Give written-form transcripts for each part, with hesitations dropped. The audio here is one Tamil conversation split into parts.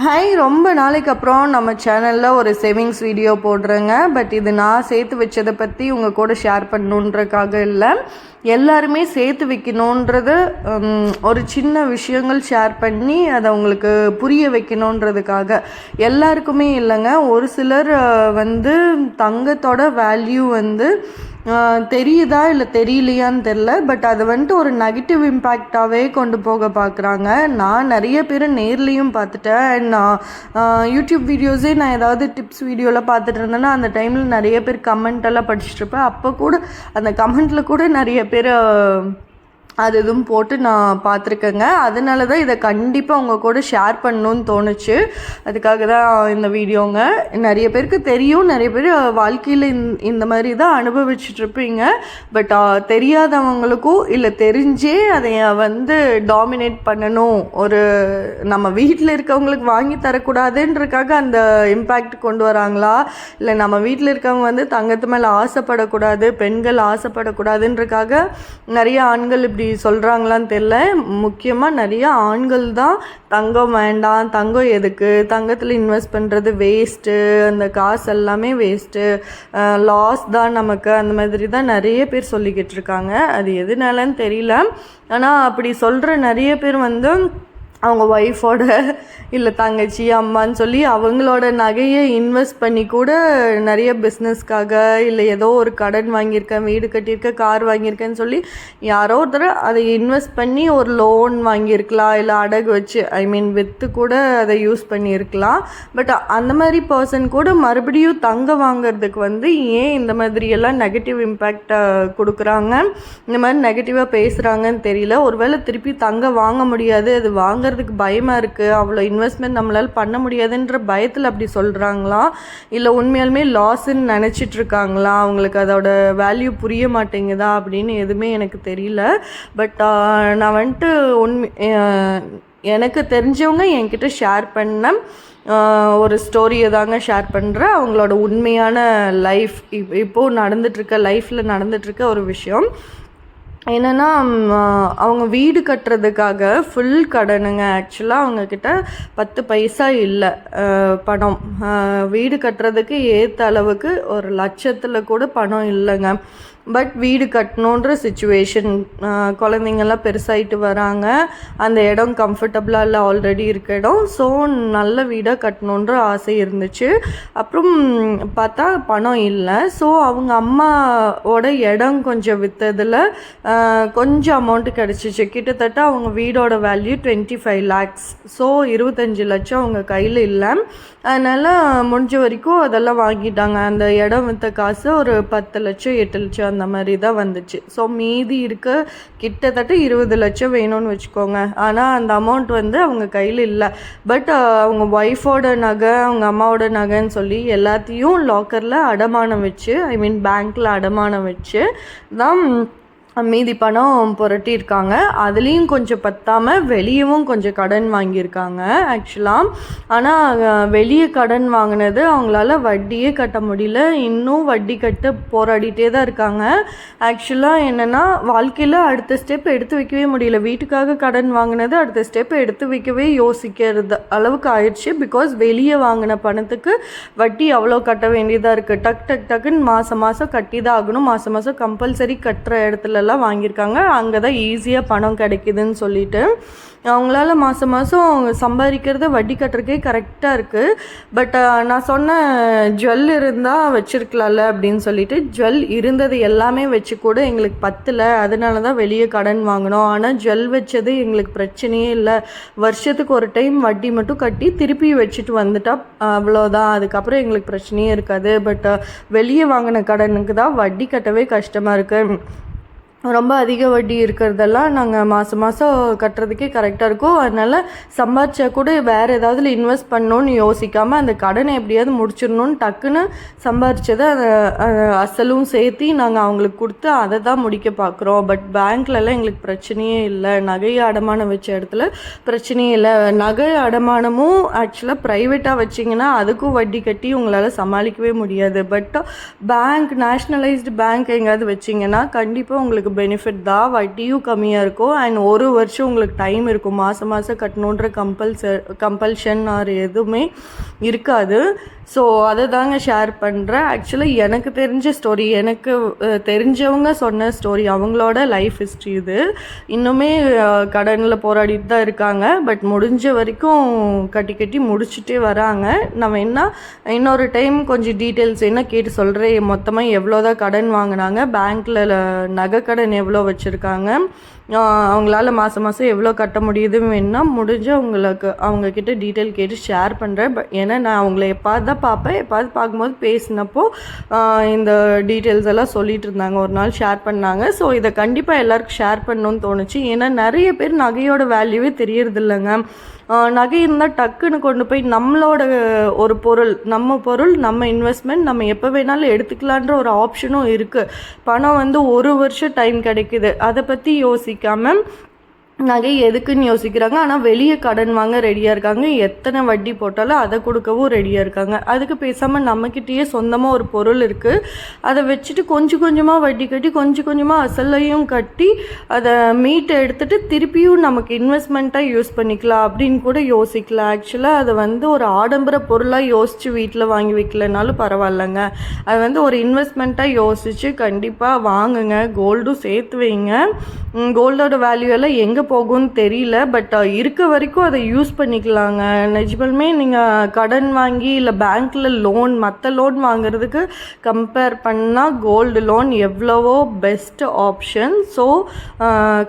ஹாய், ரொம்ப நாளைக்கு அப்புறம் நம்ம சேனலில் ஒரு சேவிங்ஸ் வீடியோ போடுறேங்க. பட் இது நான் சேர்த்து வச்சதை பற்றி உங்கள் கூட ஷேர் பண்ணணுன்றக்காக இல்லை, எல்லாருமே சேர்த்து வைக்கணுன்றது ஒரு சின்ன விஷயங்கள் ஷேர் பண்ணி அதை உங்களுக்கு புரிய வைக்கணுன்றதுக்காக. எல்லாருக்குமே இல்லைங்க, ஒரு சிலர் தங்கத்தோட வேல்யூ தெரியுதா இல்லை தெரியலையான்னு தெரில. பட் அது ஒரு நெகட்டிவ் இம்பேக்டாகவே கொண்டு போக பார்க்குறாங்க. நான் நிறைய பேர் நேர்லேயும் பார்த்துட்டேன். அண்ட் நான் யூடியூப் வீடியோஸே நான் ஏதாவது டிப்ஸ் வீடியோவில் பார்த்துட்டு இருந்தேன்னா அந்த டைமில் நிறைய பேர் கமெண்டெல்லாம் படிச்சுட்ருப்பேன். அப்போ கூட அந்த கமெண்ட்டில் கூட நிறைய பேர் அது இதுவும் போட்டு நான் பார்த்துருக்கேங்க. அதனால தான் இதை கண்டிப்பாக உங்கள் கூட ஷேர் பண்ணணுன்னு தோணுச்சு. அதுக்காக தான் இந்த வீடியோங்க. நிறைய பேருக்கு தெரியும், நிறைய பேர் வாழ்க்கையில் இந்த மாதிரி தான் அனுபவிச்சுட்ருப்பீங்க. பட் தெரியாதவங்களுக்கும் இல்லை தெரிஞ்சே அதை டாமினேட் பண்ணணும், ஒரு நம்ம வீட்டில் இருக்கவங்களுக்கு வாங்கி தரக்கூடாதுன்றக்காக அந்த இம்பேக்ட் கொண்டு வராங்களா, இல்லை நம்ம வீட்டில் இருக்கவங்க தங்கத்து மேலே ஆசைப்படக்கூடாது, பெண்கள் ஆசைப்படக்கூடாதுன்றக்காக நிறைய ஆண்கள் இப்படி சொல்கிறாங்களான்னு தெரியல. முக்கியமாக நிறைய ஆண்கள் தான் தங்கம் வேண்டாம், தங்கம் எதுக்கு, தங்கத்தில் இன்வெஸ்ட் பண்ணுறது வேஸ்ட்டு, அந்த காசு எல்லாமே வேஸ்ட்டு, லாஸ் தான் நமக்கு, அந்த மாதிரி தான் நிறைய பேர் சொல்லிக்கிட்டு இருக்காங்க. அது எதுனாலன்னு தெரியல. ஆனால் அப்படி சொல்கிற நிறைய பேர் அவங்க ஒய்ஃபோட இல்லை தங்கச்சி அம்மான்னு சொல்லி அவங்களோட நகையை இன்வெஸ்ட் பண்ணி கூட நிறைய பிஸ்னஸ்க்காக இல்லை ஏதோ ஒரு கடன் வாங்கியிருக்கேன், வீடு கட்டியிருக்கேன், கார் வாங்கியிருக்கேன்னு சொல்லி யாரோ ஒருத்தர் அதை இன்வெஸ்ட் பண்ணி ஒரு லோன் வாங்கியிருக்கலாம், இல்லை அடகு வச்சு விற்று கூட அதை யூஸ் பண்ணியிருக்கலாம். பட் அந்த மாதிரி பர்சன் கூட மறுபடியும் தங்கம் வாங்கிறதுக்கு ஏன் இந்த மாதிரியெல்லாம் நெகட்டிவ் இம்பேக்டை கொடுக்குறாங்க, இந்த மாதிரி நெகட்டிவாக பேசுகிறாங்கன்னு தெரியல. ஒருவேளை திருப்பி தங்கம் வாங்க முடியாது, அது வாங்குறதுக்கு பயமாக இருக்குது, அவ்வளோ இன்வெஸ்ட்மெண்ட் நம்மளால் பண்ண முடியாதுன்ற பயத்தில் அப்படி சொல்கிறாங்களா, இல்லை உண்மையாலுமே லாஸ்ன்னு நினச்சிட்டு இருக்காங்களா, அவங்களுக்கு அதோட வேல்யூ புரிய மாட்டேங்குதா அப்படின்னு எதுவுமே எனக்கு தெரியல. பட் நான் எனக்கு தெரிஞ்சவங்க என்கிட்ட ஷேர் பண்ண ஒரு ஸ்டோரியை தாங்க ஷேர் பண்ணுறேன். அவங்களோட உண்மையான லைஃப் இப்போது லைஃப்பில் நடந்துகிட்ருக்க ஒரு விஷயம் என்னென்னா, அவங்க வீடு கட்டுறதுக்காக ஃபுல் கடனுங்க. ஆக்சுவலாக அவங்கக்கிட்ட 10 பைசா இல்லை பணம். வீடு கட்டுறதுக்கு ஏற்ற அளவுக்கு 1,00,000 கூட பணம் இல்லைங்க. பட் வீடு கட்டணுன்ற சுச்சுவேஷன், குழந்தைங்கள்லாம் பெருசாகிட்டு வராங்க, அந்த இடம் கம்ஃபர்டபுளாக இல்லை, ஆல்ரெடி இருக்க இடம். ஸோ நல்ல வீடாக கட்டணுன்ற ஆசை இருந்துச்சு. அப்புறம் பார்த்தா பணம் இல்லை. ஸோ அவங்க அம்மாவோட இடம் கொஞ்சம் விற்றதில் கொஞ்சம் அமௌண்ட்டு கிடச்சிச்சு. கிட்டத்தட்ட அவங்க வீடோட வேல்யூ 25 lakhs. ஸோ 25 லட்சம் அவங்க கையில் இல்லை. அதனால் முடிஞ்ச வரைக்கும் அதெல்லாம் வாங்கிட்டாங்க. அந்த இடம் விற்ற காசு ஒரு 10 லட்சம் 8 லட்சம் அந்த மாதிரி தான் வந்துச்சு. ஸோ மீதி இருக்க கிட்டத்தட்ட 20 லட்சம் வேணும்னு வச்சுக்கோங்க. ஆனால் அந்த அமௌண்ட் அவங்க கையில் இல்லை. பட் அவங்க ஒய்ஃபோட நகை, அவங்க அம்மாவோட நகைன்னு சொல்லி எல்லாத்தையும் லாக்கரில் அடமானம் வச்சு, பேங்க்கில் அடமானம் வச்சு தான் மீதி பணம் புரட்டியிருக்காங்க. அதுலேயும் கொஞ்சம் பத்தாமல் வெளியவும் கொஞ்சம் கடன் வாங்கியிருக்காங்க ஆக்சுவலாக. ஆனால் வெளியே கடன் வாங்கினது அவங்களால வட்டியே கட்ட முடியல, இன்னும் வட்டி கட்ட போராடிட்டே தான் இருக்காங்க. ஆக்சுவலாக என்னென்னா, வாழ்க்கையில் அடுத்த ஸ்டெப் எடுத்து வைக்கவே முடியல. வீட்டுக்காக கடன் வாங்கினது அடுத்த ஸ்டெப் எடுத்து வைக்கவே யோசிக்கிறது அளவுக்கு ஆயிடுச்சு. பிகாஸ் வெளியே வாங்கின பணத்துக்கு வட்டி அவ்வளோ கட்ட வேண்டியதாக இருக்குது. டக்குன்னு மாதம் கட்டி தான் ஆகணும். மாதம் கம்பல்சரி கட்டுற இடத்துல எல்லாம் வாங்கியிருக்காங்க. அங்கே தான் ஈஸியாக பணம் கிடைக்குதுன்னு சொல்லிட்டு அவங்களால மாதம் சம்பாதிக்கிறத வட்டி கட்டுறதுக்கே கரெக்டாக இருக்குது. பட் நான் சொன்ன ஜுவல் இருந்தால் வச்சுருக்கலாம்ல அப்படின்னு சொல்லிட்டு, ஜுவல் இருந்தது எல்லாமே வச்சு கூட எங்களுக்கு பத்தலை, அதனால தான் வெளியே கடன் வாங்கினோம். ஆனால் ஜுவல் வச்சது எங்களுக்கு பிரச்சனையே இல்லை. வருஷத்துக்கு ஒரு டைம் வட்டி மட்டும் கட்டி திருப்பி வச்சுட்டு வந்துட்டா அவ்வளோதான், அதுக்கப்புறம் எங்களுக்கு பிரச்சனையே இருக்காது. பட் வெளியே வாங்கின கடனுக்கு தான் வட்டி கட்டவே கஷ்டமாக இருக்குது. ரொம்ப அதிக வட்டி இருக்கிறதெல்லாம் நாங்கள் மாதம் கட்டுறதுக்கே கரெக்டாக இருக்கும். அதனால் சம்பாதிச்சா கூட வேறு ஏதாவது இன்வெஸ்ட் பண்ணணுன்னு யோசிக்காமல் அந்த கடனை எப்படியாவது முடிச்சிடணுன்னு டக்குன்னு சம்பாதிச்சதை அசலும் சேர்த்து நாங்கள் அவங்களுக்கு கொடுத்து அதை தான் முடிக்க பார்க்குறோம். பட் பேங்க்லலாம் எங்களுக்கு பிரச்சனையே இல்லை. நகையை அடமானம் வச்ச இடத்துல பிரச்சனையே இல்லை. நகை அடமானமும் ஆக்சுவலாக ப்ரைவேட்டாக வச்சிங்கன்னா அதுக்கும் வட்டி கட்டி உங்களால் சமாளிக்கவே முடியாது. பட் பேங்க், நேஷ்னலைஸ்டு பேங்க் எங்கேயாவது வச்சிங்கன்னா கண்டிப்பாக உங்களுக்கு பெனிஃபிட் தான். வட்டியும் கம்மியாக இருக்கும். அண்ட் ஒரு வருஷம் உங்களுக்கு டைம் இருக்கும். மாதம் மாதம் கட்டணுன்ற கம்பல்ஷன் ஆர் எதுவுமே இருக்காது. ஸோ அதை தாங்க ஷேர் பண்ணுறேன். ஆக்சுவலாக எனக்கு தெரிஞ்ச ஸ்டோரி, எனக்கு தெரிஞ்சவங்க சொன்ன ஸ்டோரி, அவங்களோட லைஃப் ஹிஸ்ட்ரி இது. இன்னுமே கடனில் போராடிட்டு தான் இருக்காங்க. பட் முடிஞ்ச வரைக்கும் கட்டி முடிச்சுட்டே வராங்க. நம்ம இன்னொரு டைம் கொஞ்சம் டீட்டெயில்ஸ் என்ன கேட்டு சொல்கிறேன். மொத்தமாக எவ்வளோ தான் கடன் வாங்கினாங்க, பேங்க்கில் நகை கடன் எவ்வளோ வச்சுருக்காங்க, அவங்களால மாதம் மாதம் எவ்வளோ கட்ட முடியுதுன்னு வேணால் முடிஞ்சு அவங்கக்கிட்ட டீட்டெயில் கேட்டு ஷேர் பண்ணுறேன். ஏன்னா நான் அவங்கள எப்பாவது தான் பார்ப்பேன். எப்பாவது பார்க்கும்போது பேசினப்போ இந்த டீட்டெயில்ஸ் எல்லாம் சொல்லிகிட்டு இருந்தாங்க. ஒரு நாள் ஷேர் பண்ணாங்க. ஸோ இதை கண்டிப்பாக எல்லாருக்கும் ஷேர் பண்ணணும்னு தோணுச்சு. ஏன்னா நிறைய பேர் நகையோட வேல்யூவே தெரியறதில்லைங்க. நகை இருந்தால் டக்குன்னு கொண்டு போய் நம்மளோட ஒரு பொருள், நம்ம இன்வெஸ்ட்மெண்ட் நம்ம எப்போ வேணாலும் எடுத்துக்கலான்ற ஒரு ஆப்ஷனும் இருக்குது. பணம் ஒரு வருஷம் டைம் கிடைக்குது. அதை பற்றி யோசிக்காமல் நகை எதுக்குன்னு யோசிக்கிறாங்க. ஆனால் வெளியே கடன் வாங்க ரெடியாக இருக்காங்க. எத்தனை வட்டி போட்டாலும் அதை கொடுக்கவும் ரெடியாக இருக்காங்க. அதுக்கு பேசாமல் நம்மக்கிட்டேயே சொந்தமாக ஒரு பொருள் இருக்குது, அதை வச்சுட்டு கொஞ்சம் கொஞ்சமாக வட்டி கட்டி கொஞ்சம் கொஞ்சமாக அசலையும் கட்டி அதை மீட்டை எடுத்துகிட்டு திருப்பியும் நமக்கு இன்வெஸ்ட்மெண்ட்டாக யூஸ் பண்ணிக்கலாம் அப்படின்னு கூட யோசிக்கலாம். ஆக்சுவலாக அதை ஒரு ஆடம்பர பொருளாக யோசித்து வீட்டில் வாங்கி வைக்கலனாலும் பரவாயில்லைங்க. அது ஒரு இன்வெஸ்ட்மெண்ட்டாக யோசித்து கண்டிப்பாக வாங்குங்க. கோல்டும் சேர்த்து வைங்க. கோல்டோட வேல்யூ எல்லாம் எங்கே போகும்னு தெரியல. பட் இருக்க வரைக்கும் அதை யூஸ் பண்ணிக்கலாங்க. நிஜமாலுமே நீங்கள் கடன் வாங்கி இல்லை பேங்க்கில் மற்ற லோன் வாங்குறதுக்கு கம்பேர் பண்ணால் கோல்டு லோன் எவ்வளவோ பெஸ்ட் ஆப்ஷன். ஸோ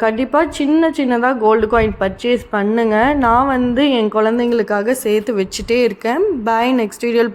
கண்டிப்பாக சின்னதாக கோல்டு காயின் பர்ச்சேஸ் பண்ணுங்கள். நான் என் குழந்தைங்களுக்காக சேர்த்து வச்சுட்டே இருக்கேன். பாய். நெக்ஸ்ட் வீடியோவில்